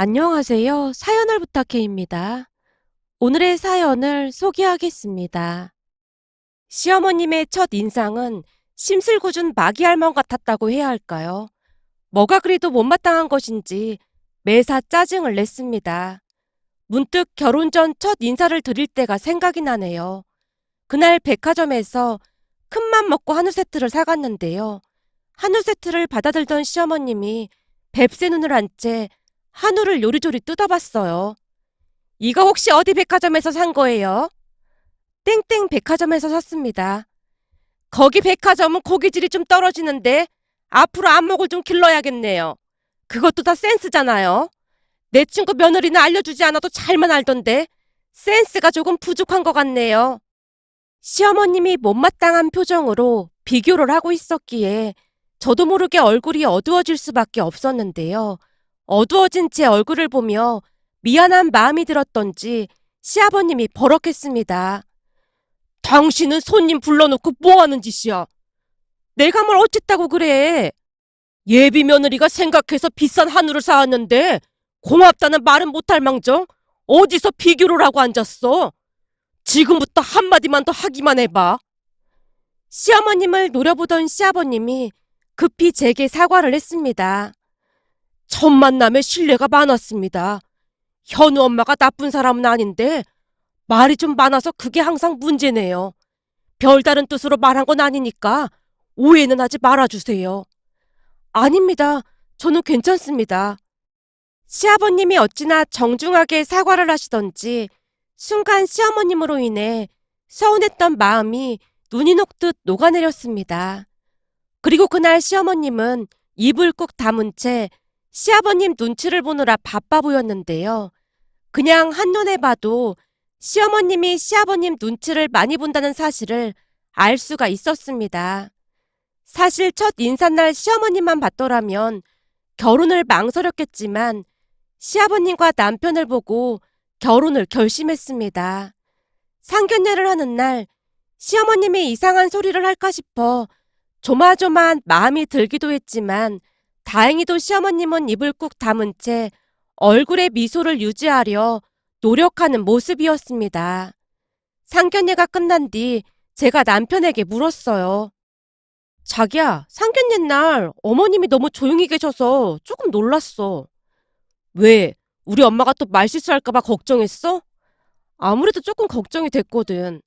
안녕하세요. 사연을 부탁해입니다. 오늘의 사연을 소개하겠습니다. 시어머님의 첫 인상은 심술궂은 마귀 할멈 같았다고 해야 할까요? 뭐가 그리도 못마땅한 것인지 매사 짜증을 냈습니다. 문득 결혼 전 첫 인사를 드릴 때가 생각이 나네요. 그날 백화점에서 큰맘 먹고 한우 세트를 사갔는데요. 한우 세트를 받아들던 시어머님이 뱁새 눈을 한 채 한우를 요리조리 뜯어봤어요. 이거 혹시 어디 백화점에서 산 거예요? 땡땡 백화점에서 샀습니다. 거기 백화점은 고기질이 좀 떨어지는데 앞으로 안목을 좀 길러야겠네요. 그것도 다 센스잖아요. 내 친구 며느리는 알려주지 않아도 잘만 알던데 센스가 조금 부족한 것 같네요. 시어머님이 못마땅한 표정으로 비교를 하고 있었기에 저도 모르게 얼굴이 어두워질 수밖에 없었는데요. 어두워진 제 얼굴을 보며 미안한 마음이 들었던지 시아버님이 버럭했습니다. 당신은 손님 불러놓고 뭐하는 짓이야? 내가 뭘 어쨌다고 그래? 예비 며느리가 생각해서 비싼 한우를 사왔는데 고맙다는 말은 못할 망정 어디서 비교를 하고 앉았어? 지금부터 한마디만 더 하기만 해봐. 시어머님을 노려보던 시아버님이 급히 제게 사과를 했습니다. 첫 만남에 신뢰가 많았습니다. 현우 엄마가 나쁜 사람은 아닌데 말이 좀 많아서 그게 항상 문제네요. 별다른 뜻으로 말한 건 아니니까 오해는 하지 말아주세요. 아닙니다. 저는 괜찮습니다. 시아버님이 어찌나 정중하게 사과를 하시던지 순간 시어머님으로 인해 서운했던 마음이 눈이 녹듯 녹아내렸습니다. 그리고 그날 시어머님은 입을 꾹 다문 채 시아버님 눈치를 보느라 바빠 보였는데요. 그냥 한눈에 봐도 시어머님이 시아버님 눈치를 많이 본다는 사실을 알 수가 있었습니다. 사실 첫 인사날 시어머님만 봤더라면 결혼을 망설였겠지만 시아버님과 남편을 보고 결혼을 결심했습니다. 상견례를 하는 날 시어머님이 이상한 소리를 할까 싶어 조마조마한 마음이 들기도 했지만 다행히도 시어머님은 입을 꾹 다문 채 얼굴에 미소를 유지하려 노력하는 모습이었습니다. 상견례가 끝난 뒤 제가 남편에게 물었어요. 자기야, 상견례 날 어머님이 너무 조용히 계셔서 조금 놀랐어. 왜? 우리 엄마가 또 말실수할까 봐 걱정했어? 아무래도 조금 걱정이 됐거든.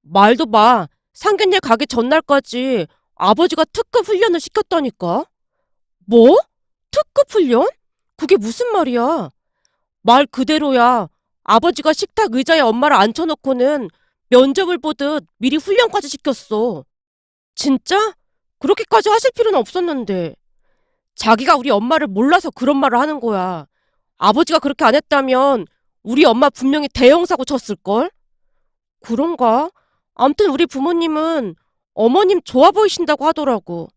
말도 마. 상견례 가기 전날까지 아버지가 특급 훈련을 시켰다니까. 뭐? 특급 훈련? 그게 무슨 말이야? 말 그대로야. 아버지가 식탁 의자에 엄마를 앉혀놓고는 면접을 보듯 미리 훈련까지 시켰어. 진짜? 그렇게까지 하실 필요는 없었는데. 자기가 우리 엄마를 몰라서 그런 말을 하는 거야. 아버지가 그렇게 안 했다면 우리 엄마 분명히 대형 사고 쳤을걸? 그런가? 암튼 우리 부모님은 어머님 좋아 보이신다고 하더라고.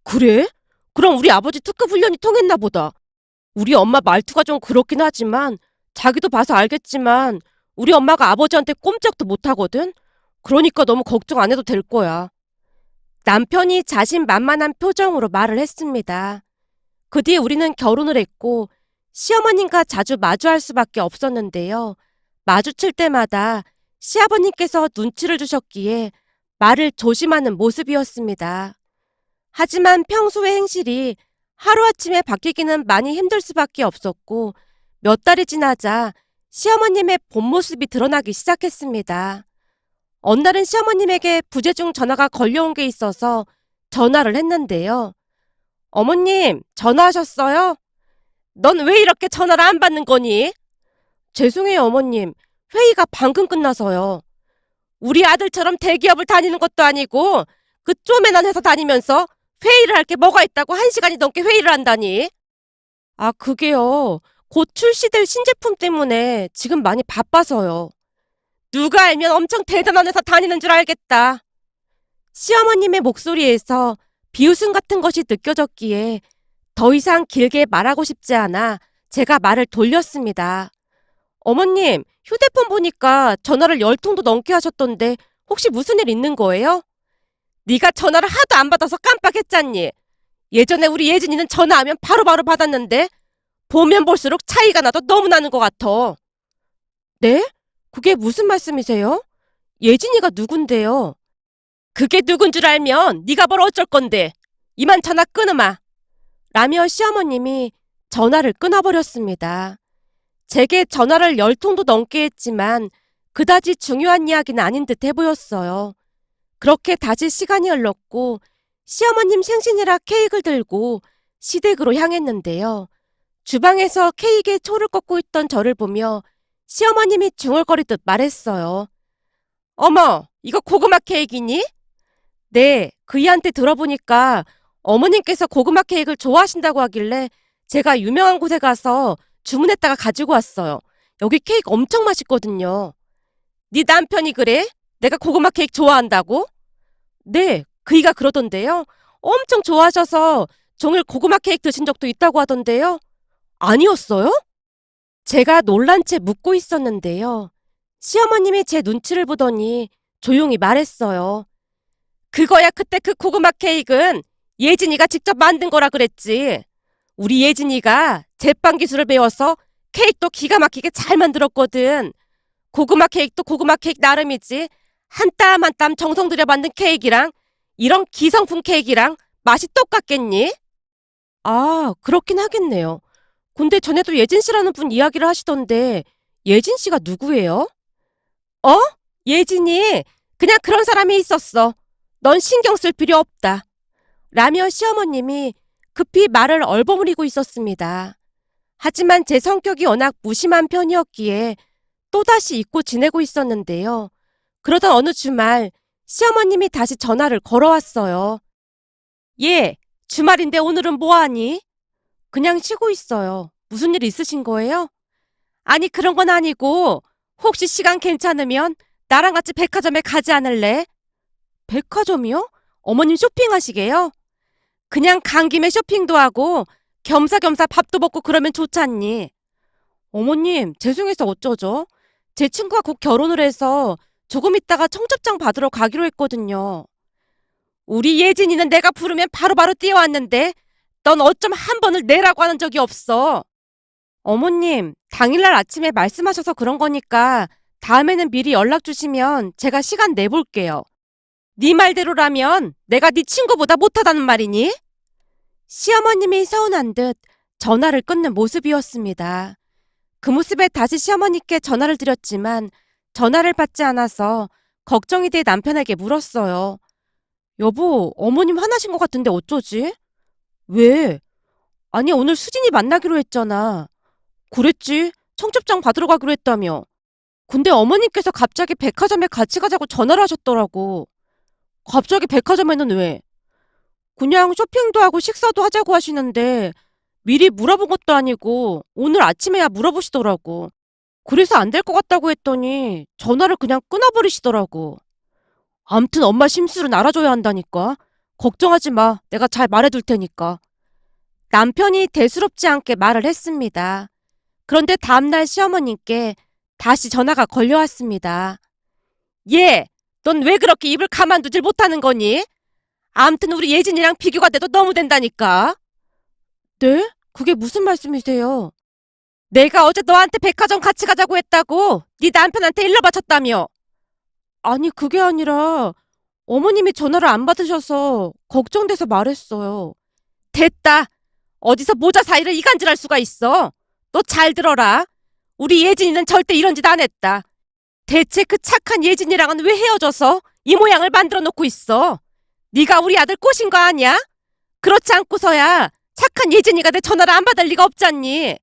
그래? 그럼 우리 아버지 특급 훈련이 통했나 보다. 우리 엄마 말투가 좀 그렇긴 하지만 자기도 봐서 알겠지만 우리 엄마가 아버지한테 꼼짝도 못하거든? 그러니까 너무 걱정 안 해도 될 거야. 남편이 자신만만한 표정으로 말을 했습니다. 그 뒤에 우리는 결혼을 했고 시어머님과 자주 마주할 수밖에 없었는데요. 마주칠 때마다 시아버님께서 눈치를 주셨기에 말을 조심하는 모습이었습니다. 하지만 평소의 행실이 하루아침에 바뀌기는 많이 힘들 수밖에 없었고 몇 달이 지나자 시어머님의 본 모습이 드러나기 시작했습니다. 어느 날은 시어머님에게 부재중 전화가 걸려온 게 있어서 전화를 했는데요. 어머님, 전화하셨어요? 넌 왜 이렇게 전화를 안 받는 거니? 죄송해요, 어머님. 회의가 방금 끝나서요. 우리 아들처럼 대기업을 다니는 것도 아니고 그 쪼매난 회사 다니면서 회의를 할 게 뭐가 있다고 1시간이 넘게 회의를 한다니. 아, 그게요. 곧 출시될 신제품 때문에 지금 많이 바빠서요. 누가 알면 엄청 대단한 회사 다니는 줄 알겠다. 시어머님의 목소리에서 비웃음 같은 것이 느껴졌기에 더 이상 길게 말하고 싶지 않아 제가 말을 돌렸습니다. 어머님, 휴대폰 보니까 전화를 10통도 넘게 하셨던데 혹시 무슨 일 있는 거예요? 네가 전화를 하도 안 받아서 깜빡했잖니. 예전에 우리 예진이는 전화하면 바로바로 받았는데 보면 볼수록 차이가 나도 너무 나는 것 같아. 네? 그게 무슨 말씀이세요? 예진이가 누군데요? 그게 누군 줄 알면 네가 뭘 어쩔 건데. 이만 전화 끊으마. 라며 시어머님이 전화를 끊어버렸습니다. 제게 전화를 10통도 넘게 했지만 그다지 중요한 이야기는 아닌 듯해 보였어요. 그렇게 다시 시간이 흘렀고 시어머님 생신이라 케이크를 들고 시댁으로 향했는데요. 주방에서 케이크에 초를 꽂고 있던 저를 보며 시어머님이 중얼거리듯 말했어요. 어머, 이거 고구마 케이크니? 네, 그이한테 들어보니까 어머님께서 고구마 케이크를 좋아하신다고 하길래 제가 유명한 곳에 가서 주문했다가 가지고 왔어요. 여기 케이크 엄청 맛있거든요. 네 남편이 그래? 내가 고구마 케이크 좋아한다고? 네, 그이가 그러던데요. 엄청 좋아하셔서 종일 고구마 케이크 드신 적도 있다고 하던데요. 아니었어요? 제가 놀란 채 묻고 있었는데요. 시어머님이 제 눈치를 보더니 조용히 말했어요. 그거야 그때 그 고구마 케이크는 예진이가 직접 만든 거라 그랬지. 우리 예진이가 제빵 기술을 배워서 케이크도 기가 막히게 잘 만들었거든. 고구마 케이크도 고구마 케이크 나름이지. 한 땀 한 땀 정성 들여 만든 케이크랑 이런 기성품 케이크랑 맛이 똑같겠니? 아, 그렇긴 하겠네요. 근데 전에도 예진 씨라는 분 이야기를 하시던데 예진 씨가 누구예요? 어? 예진이 그냥 그런 사람이 있었어. 넌 신경 쓸 필요 없다. 라며 시어머님이 급히 말을 얼버무리고 있었습니다. 하지만 제 성격이 워낙 무심한 편이었기에 또다시 잊고 지내고 있었는데요. 그러던 어느 주말 시어머님이 다시 전화를 걸어왔어요. 예, 주말인데 오늘은 뭐하니? 그냥 쉬고 있어요. 무슨 일 있으신 거예요? 아니 그런 건 아니고 혹시 시간 괜찮으면 나랑 같이 백화점에 가지 않을래? 백화점이요? 어머님 쇼핑하시게요? 그냥 간 김에 쇼핑도 하고 겸사겸사 밥도 먹고 그러면 좋잖니. 어머님, 죄송해서 어쩌죠? 제 친구가 곧 결혼을 해서 조금 있다가 청첩장 받으러 가기로 했거든요. 우리 예진이는 내가 부르면 바로바로 뛰어왔는데 넌 어쩜 한 번을 내라고 하는 적이 없어. 어머님, 당일날 아침에 말씀하셔서 그런 거니까 다음에는 미리 연락 주시면 제가 시간 내볼게요. 네 말대로라면 내가 네 친구보다 못하다는 말이니? 시어머님이 서운한 듯 전화를 끊는 모습이었습니다. 그 모습에 다시 시어머니께 전화를 드렸지만 전화를 받지 않아서 걱정이 돼 남편에게 물었어요. 여보, 어머님 화나신 것 같은데 어쩌지? 왜? 아니, 오늘 수진이 만나기로 했잖아. 그랬지. 청첩장 받으러 가기로 했다며. 근데 어머님께서 갑자기 백화점에 같이 가자고 전화를 하셨더라고. 갑자기 백화점에는 왜? 그냥 쇼핑도 하고 식사도 하자고 하시는데 미리 물어본 것도 아니고 오늘 아침에야 물어보시더라고. 그래서 안 될 것 같다고 했더니 전화를 그냥 끊어버리시더라고. 암튼 엄마 심술은 알아줘야 한다니까. 걱정하지 마. 내가 잘 말해둘 테니까. 남편이 대수롭지 않게 말을 했습니다. 그런데 다음날 시어머님께 다시 전화가 걸려왔습니다. 예, 넌 왜 그렇게 입을 가만두질 못하는 거니? 암튼 우리 예진이랑 비교가 돼도 너무 된다니까. 네? 그게 무슨 말씀이세요? 내가 어제 너한테 백화점 같이 가자고 했다고 네 남편한테 일러 바쳤다며. 아니 그게 아니라 어머님이 전화를 안 받으셔서 걱정돼서 말했어요. 됐다. 어디서 모자 사이를 이간질할 수가 있어. 너 잘 들어라. 우리 예진이는 절대 이런 짓 안 했다. 대체 그 착한 예진이랑은 왜 헤어져서 이 모양을 만들어 놓고 있어? 네가 우리 아들 꼬신 거 아니야? 그렇지 않고서야 착한 예진이가 내 전화를 안 받을 리가 없잖니.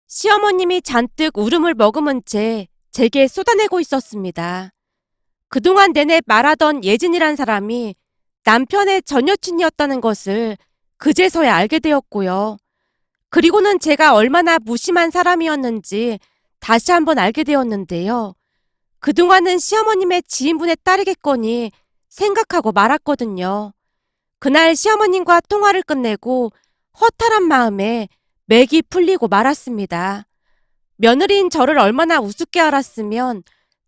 시어머님이 잔뜩 울음을 머금은 채 제게 쏟아내고 있었습니다. 그동안 내내 말하던 예진이란 사람이 남편의 전 여친이었다는 것을 그제서야 알게 되었고요. 그리고는 제가 얼마나 무심한 사람이었는지 다시 한번 알게 되었는데요. 그동안은 시어머님의 지인분의 딸이겠거니 생각하고 말았거든요. 그날 시어머님과 통화를 끝내고 허탈한 마음에 맥이 풀리고 말았습니다. 며느리인 저를 얼마나 우습게 알았으면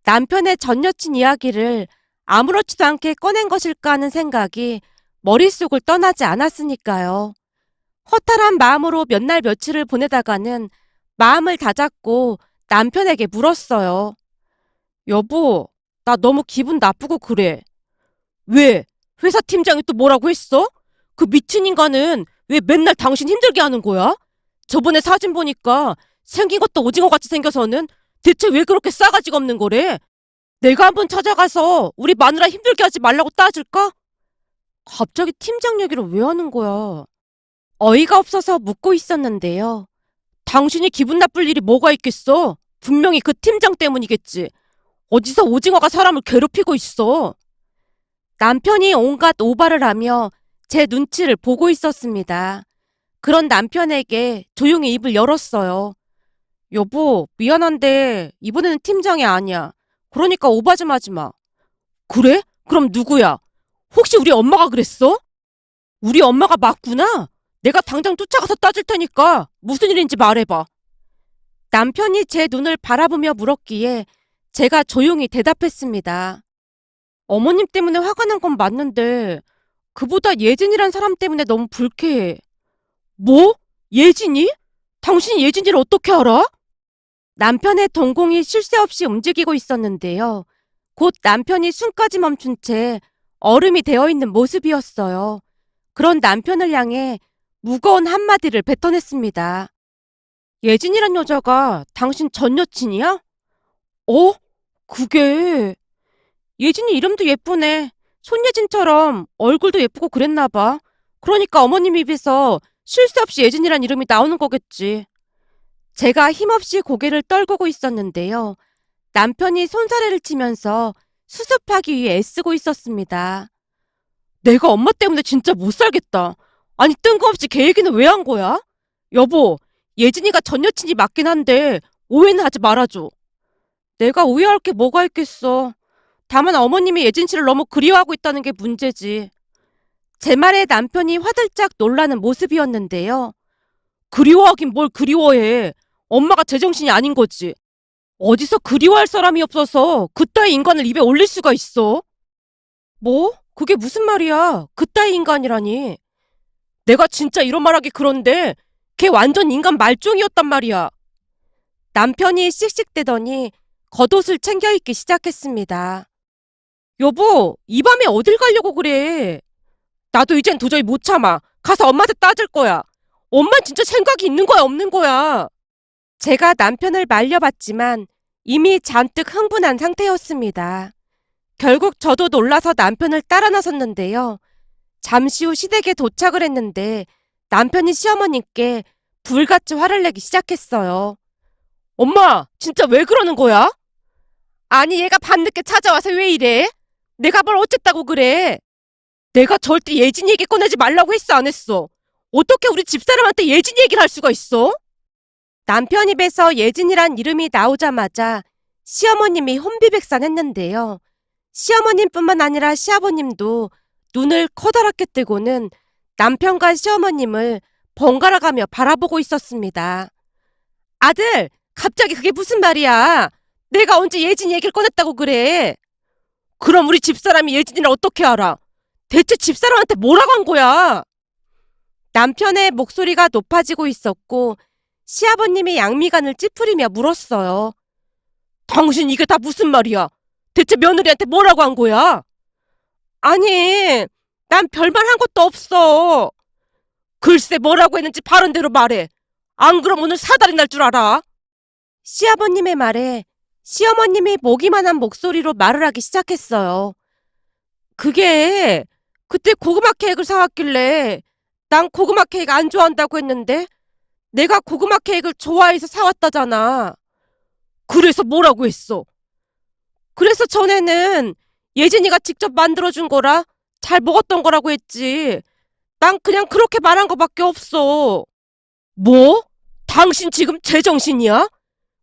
남편의 전 여친 이야기를 아무렇지도 않게 꺼낸 것일까 하는 생각이 머릿속을 떠나지 않았으니까요. 허탈한 마음으로 몇 날 며칠을 보내다가는 마음을 다잡고 남편에게 물었어요. 여보, 나 너무 기분 나쁘고 그래. 왜? 회사 팀장이 또 뭐라고 했어? 그 미친 인간은 왜 맨날 당신 힘들게 하는 거야? 저번에 사진 보니까 생긴 것도 오징어같이 생겨서는 대체 왜 그렇게 싸가지가 없는 거래? 내가 한번 찾아가서 우리 마누라 힘들게 하지 말라고 따질까? 갑자기 팀장 얘기를 왜 하는 거야? 어이가 없어서 묻고 있었는데요. 당신이 기분 나쁠 일이 뭐가 있겠어? 분명히 그 팀장 때문이겠지. 어디서 오징어가 사람을 괴롭히고 있어. 남편이 온갖 오바를 하며 제 눈치를 보고 있었습니다. 그런 남편에게 조용히 입을 열었어요. 여보, 미안한데 이번에는 팀장이 아니야. 그러니까 오바 좀 하지 마. 그래? 그럼 누구야? 혹시 우리 엄마가 그랬어? 우리 엄마가 맞구나? 내가 당장 쫓아가서 따질 테니까 무슨 일인지 말해봐. 남편이 제 눈을 바라보며 물었기에 제가 조용히 대답했습니다. 어머님 때문에 화가 난 건 맞는데 그보다 예진이란 사람 때문에 너무 불쾌해. 뭐? 예진이? 당신이 예진이를 어떻게 알아? 남편의 동공이 쉴 새 없이 움직이고 있었는데요. 곧 남편이 숨까지 멈춘 채 얼음이 되어 있는 모습이었어요. 그런 남편을 향해 무거운 한마디를 뱉어냈습니다. 예진이란 여자가 당신 전 여친이야? 어? 그게... 예진이 이름도 예쁘네. 손예진처럼 얼굴도 예쁘고 그랬나 봐. 그러니까 어머님 입에서 쉴 새 없이 예진이란 이름이 나오는 거겠지. 제가 힘없이 고개를 떨구고 있었는데요. 남편이 손사래를 치면서 수습하기 위해 애쓰고 있었습니다. 내가 엄마 때문에 진짜 못 살겠다. 아니 뜬금없이 걔 얘기는 왜 한 거야? 여보, 예진이가 전 여친이 맞긴 한데 오해는 하지 말아줘. 내가 오해할 게 뭐가 있겠어. 다만 어머님이 예진 씨를 너무 그리워하고 있다는 게 문제지. 제 말에 남편이 화들짝 놀라는 모습이었는데요. 그리워하긴 뭘 그리워해. 엄마가 제정신이 아닌 거지. 어디서 그리워할 사람이 없어서 그따위 인간을 입에 올릴 수가 있어? 뭐? 그게 무슨 말이야? 그따위 인간이라니. 내가 진짜 이런 말하기 그런데 걔 완전 인간 말종이었단 말이야. 남편이 씩씩대더니 겉옷을 챙겨 입기 시작했습니다. 여보, 이 밤에 어딜 가려고 그래? 나도 이젠 도저히 못 참아. 가서 엄마한테 따질 거야. 엄마 진짜 생각이 있는 거야, 없는 거야? 제가 남편을 말려봤지만 이미 잔뜩 흥분한 상태였습니다. 결국 저도 놀라서 남편을 따라 나섰는데요. 잠시 후 시댁에 도착을 했는데 남편이 시어머님께 불같이 화를 내기 시작했어요. 엄마, 진짜 왜 그러는 거야? 아니, 얘가 밤늦게 찾아와서 왜 이래? 내가 뭘 어쨌다고 그래? 내가 절대 예진 얘기 꺼내지 말라고 했어, 안 했어? 어떻게 우리 집사람한테 예진 얘기를 할 수가 있어? 남편 입에서 예진이란 이름이 나오자마자 시어머님이 혼비백산했는데요. 시어머님뿐만 아니라 시아버님도 눈을 커다랗게 뜨고는 남편과 시어머님을 번갈아가며 바라보고 있었습니다. 아들, 갑자기 그게 무슨 말이야? 내가 언제 예진 얘기를 꺼냈다고 그래? 그럼 우리 집사람이 예진이를 어떻게 알아? 대체 집사람한테 뭐라고 한 거야? 남편의 목소리가 높아지고 있었고 시아버님이 양미간을 찌푸리며 물었어요. 당신 이게 다 무슨 말이야? 대체 며느리한테 뭐라고 한 거야? 아니, 난 별말 한 것도 없어. 글쎄 뭐라고 했는지 바른대로 말해. 안 그럼 오늘 사달이 날 줄 알아? 시아버님의 말에 시어머님이 모기만한 목소리로 말을 하기 시작했어요. 그게 그때 고구마 케이크를 사왔길래 난 고구마 케이크 안 좋아한다고 했는데 내가 고구마 케이크를 좋아해서 사왔다잖아. 그래서 뭐라고 했어? 그래서 전에는 예진이가 직접 만들어준 거라 잘 먹었던 거라고 했지. 난 그냥 그렇게 말한 거밖에 없어. 뭐? 당신 지금 제정신이야?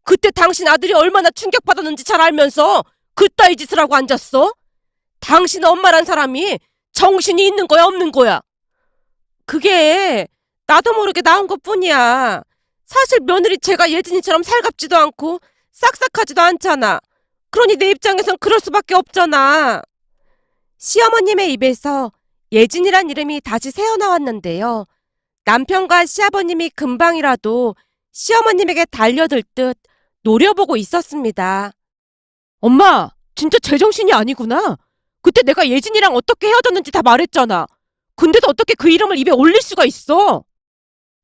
그때 당신 아들이 얼마나 충격받았는지 잘 알면서 그따위 짓을 하고 앉았어? 당신 엄마란 사람이 정신이 있는 거야, 없는 거야? 그게 나도 모르게 나온 것뿐이야. 사실 며느리 제가 예진이처럼 살갑지도 않고 싹싹하지도 않잖아. 그러니 내 입장에선 그럴 수밖에 없잖아. 시어머님의 입에서 예진이란 이름이 다시 새어나왔는데요. 남편과 시아버님이 금방이라도 시어머님에게 달려들 듯 노려보고 있었습니다. 엄마, 진짜 제정신이 아니구나. 그때 내가 예진이랑 어떻게 헤어졌는지 다 말했잖아. 근데도 어떻게 그 이름을 입에 올릴 수가 있어?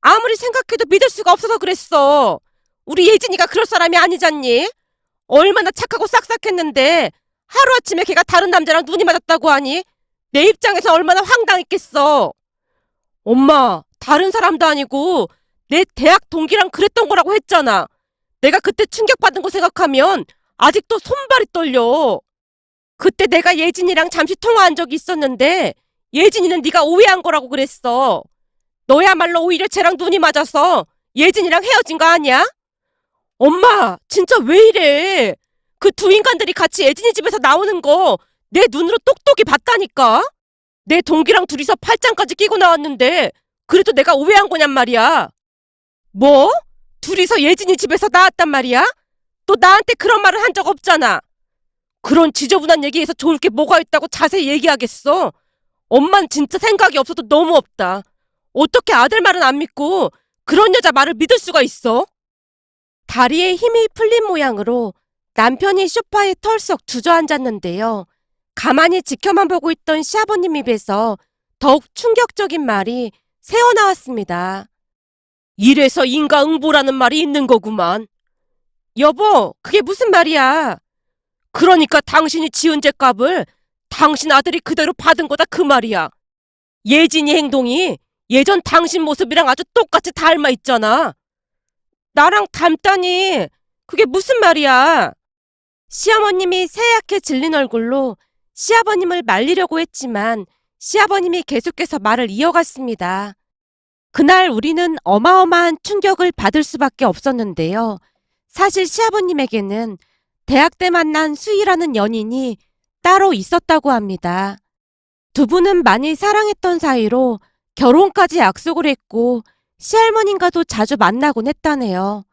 아무리 생각해도 믿을 수가 없어서 그랬어. 우리 예진이가 그럴 사람이 아니잖니? 얼마나 착하고 싹싹했는데 하루아침에 걔가 다른 남자랑 눈이 맞았다고 하니 내 입장에서 얼마나 황당했겠어. 엄마, 다른 사람도 아니고 내 대학 동기랑 그랬던 거라고 했잖아. 내가 그때 충격받은 거 생각하면 아직도 손발이 떨려. 그때 내가 예진이랑 잠시 통화한 적이 있었는데 예진이는 네가 오해한 거라고 그랬어. 너야말로 오히려 쟤랑 눈이 맞아서 예진이랑 헤어진 거 아니야? 엄마, 진짜 왜 이래? 그 두 인간들이 같이 예진이 집에서 나오는 거 내 눈으로 똑똑히 봤다니까? 내 동기랑 둘이서 팔짱까지 끼고 나왔는데 그래도 내가 오해한 거냔 말이야. 뭐? 둘이서 예진이 집에서 나왔단 말이야? 너 나한테 그런 말을 한 적 없잖아. 그런 지저분한 얘기에서 좋을 게 뭐가 있다고 자세히 얘기하겠어? 엄만 진짜 생각이 없어도 너무 없다. 어떻게 아들 말은 안 믿고 그런 여자 말을 믿을 수가 있어? 다리에 힘이 풀린 모양으로 남편이 소파에 털썩 주저앉았는데요. 가만히 지켜만 보고 있던 시아버님 입에서 더욱 충격적인 말이 새어나왔습니다. 이래서 인과응보라는 말이 있는 거구만. 여보, 그게 무슨 말이야? 그러니까 당신이 지은 죄값을 당신 아들이 그대로 받은 거다 그 말이야. 예진이 행동이 예전 당신 모습이랑 아주 똑같이 닮아 있잖아. 나랑 닮다니 그게 무슨 말이야? 시어머님이 새하얗게 질린 얼굴로 시아버님을 말리려고 했지만 시아버님이 계속해서 말을 이어갔습니다. 그날 우리는 어마어마한 충격을 받을 수밖에 없었는데요. 사실 시아버님에게는 대학 때 만난 수희라는 연인이 따로 있었다고 합니다. 두 분은 많이 사랑했던 사이로 결혼까지 약속을 했고 시할머님과도 자주 만나곤 했다네요.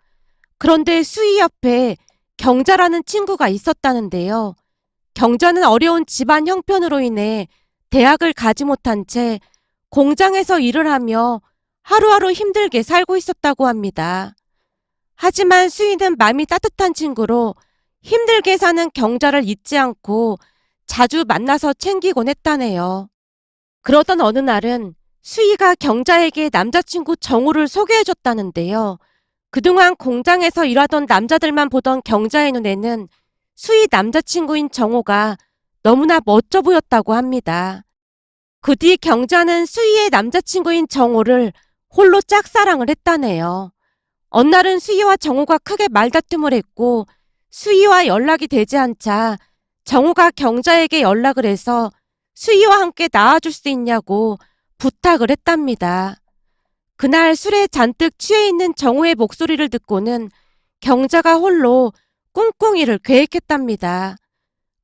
그런데 수희 옆에 경자라는 친구가 있었다는데요. 경자는 어려운 집안 형편으로 인해 대학을 가지 못한 채 공장에서 일을 하며 하루하루 힘들게 살고 있었다고 합니다. 하지만 수희는 마음이 따뜻한 친구로 힘들게 사는 경자를 잊지 않고 자주 만나서 챙기곤 했다네요. 그러던 어느 날은 수희가 경자에게 남자친구 정우를 소개해줬다는데요. 그동안 공장에서 일하던 남자들만 보던 경자의 눈에는 수희 남자친구인 정우가 너무나 멋져 보였다고 합니다. 그 뒤 경자는 수희의 남자친구인 정우를 홀로 짝사랑을 했다네요. 어느 날은 수희와 정우가 크게 말다툼을 했고 수희와 연락이 되지 않자 정우가 경자에게 연락을 해서 수희와 함께 나와줄 수 있냐고 부탁을 했답니다. 그날 술에 잔뜩 취해 있는 정우의 목소리를 듣고는 경자가 홀로 꿍꿍이를 계획했답니다.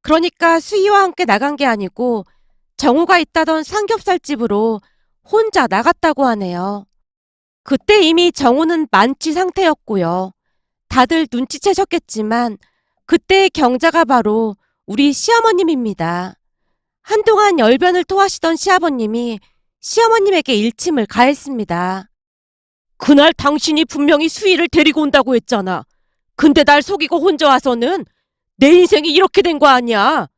그러니까 수희와 함께 나간 게 아니고 정우가 있다던 삼겹살집으로 혼자 나갔다고 하네요. 그때 이미 정우는 만취 상태였고요. 다들 눈치채셨겠지만 그때의 경자가 바로 우리 시어머님입니다. 한동안 열변을 토하시던 시아버님이 시어머님에게 일침을 가했습니다. 그날 당신이 분명히 수희를 데리고 온다고 했잖아. 근데 날 속이고 혼자 와서는 내 인생이 이렇게 된 거 아니야.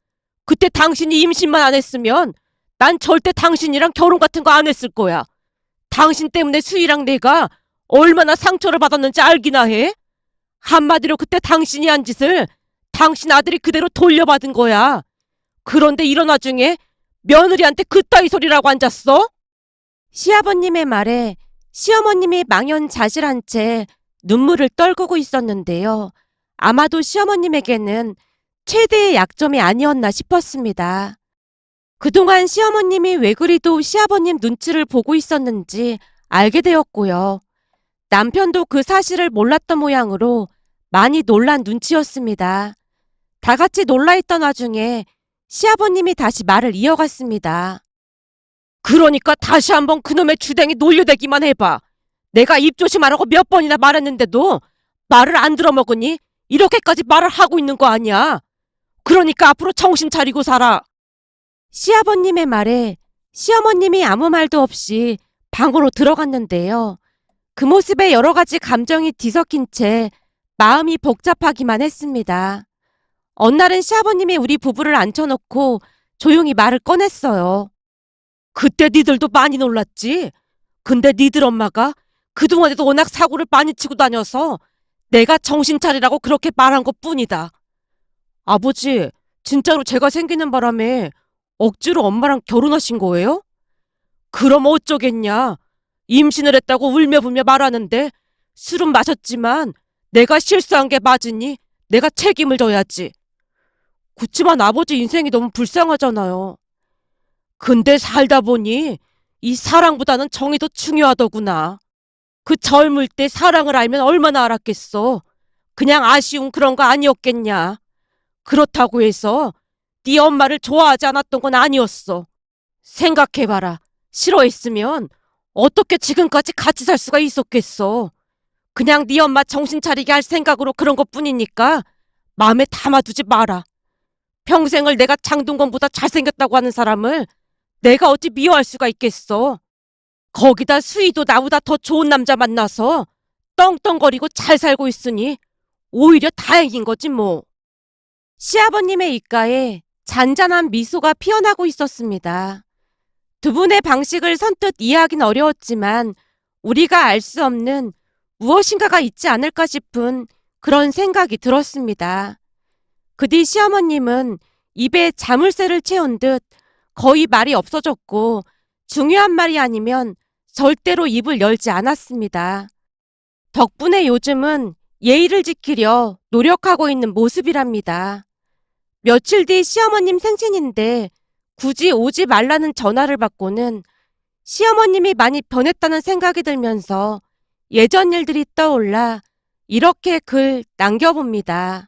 그때 당신이 임신만 안 했으면 난 절대 당신이랑 결혼 같은 거 안 했을 거야. 당신 때문에 수희랑 내가 얼마나 상처를 받았는지 알기나 해? 한마디로 그때 당신이 한 짓을 당신 아들이 그대로 돌려받은 거야. 그런데 이런 와중에 며느리한테 그따위 소리라고 앉았어? 시아버님의 말에 시어머님이 망연자실한 채 눈물을 떨구고 있었는데요. 아마도 시어머님에게는 최대의 약점이 아니었나 싶었습니다. 그동안 시어머님이 왜 그리도 시아버님 눈치를 보고 있었는지 알게 되었고요. 남편도 그 사실을 몰랐던 모양으로 많이 놀란 눈치였습니다. 다 같이 놀라있던 와중에 시아버님이 다시 말을 이어갔습니다. 그러니까 다시 한번 그놈의 주댕이 놀려대기만 해봐. 내가 입 조심하라고 몇 번이나 말했는데도 말을 안 들어먹으니 이렇게까지 말을 하고 있는 거 아니야. 그러니까 앞으로 정신 차리고 살아. 시아버님의 말에 시어머님이 아무 말도 없이 방으로 들어갔는데요. 그 모습에 여러 가지 감정이 뒤섞인 채 마음이 복잡하기만 했습니다. 어느 날은 시아버님이 우리 부부를 앉혀놓고 조용히 말을 꺼냈어요. 그때 니들도 많이 놀랐지? 근데 니들 엄마가 그동안에도 워낙 사고를 많이 치고 다녀서 내가 정신 차리라고 그렇게 말한 것뿐이다. 아버지, 진짜로 제가 생기는 바람에 억지로 엄마랑 결혼하신 거예요? 그럼 어쩌겠냐. 임신을 했다고 울며불며 말하는데 술은 마셨지만 내가 실수한 게 맞으니 내가 책임을 져야지. 그치만 아버지 인생이 너무 불쌍하잖아요. 근데 살다 보니 이 사랑보다는 정이 더 중요하더구나. 그 젊을 때 사랑을 알면 얼마나 알았겠어. 그냥 아쉬운 그런 거 아니었겠냐. 그렇다고 해서 네 엄마를 좋아하지 않았던 건 아니었어. 생각해봐라. 싫어했으면 어떻게 지금까지 같이 살 수가 있었겠어. 그냥 네 엄마 정신 차리게 할 생각으로 그런 것뿐이니까 마음에 담아두지 마라. 평생을 내가 장동건보다 잘생겼다고 하는 사람을 내가 어찌 미워할 수가 있겠어. 거기다 수희도 나보다 더 좋은 남자 만나서 떵떵거리고 잘 살고 있으니 오히려 다행인 거지 뭐. 시아버님의 입가에 잔잔한 미소가 피어나고 있었습니다. 두 분의 방식을 선뜻 이해하긴 어려웠지만 우리가 알 수 없는 무엇인가가 있지 않을까 싶은 그런 생각이 들었습니다. 그 뒤 시어머님은 입에 자물쇠를 채운 듯 거의 말이 없어졌고 중요한 말이 아니면 절대로 입을 열지 않았습니다. 덕분에 요즘은 예의를 지키려 노력하고 있는 모습이랍니다. 며칠 뒤 시어머님 생신인데 굳이 오지 말라는 전화를 받고는 시어머님이 많이 변했다는 생각이 들면서 예전 일들이 떠올라 이렇게 글 남겨봅니다.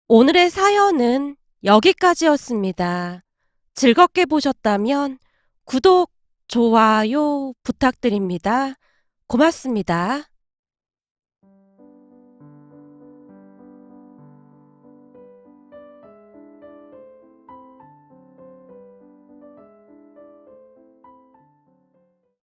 오늘의 사연은 여기까지였습니다. 즐겁게 보셨다면 구독, 좋아요 부탁드립니다. 고맙습니다.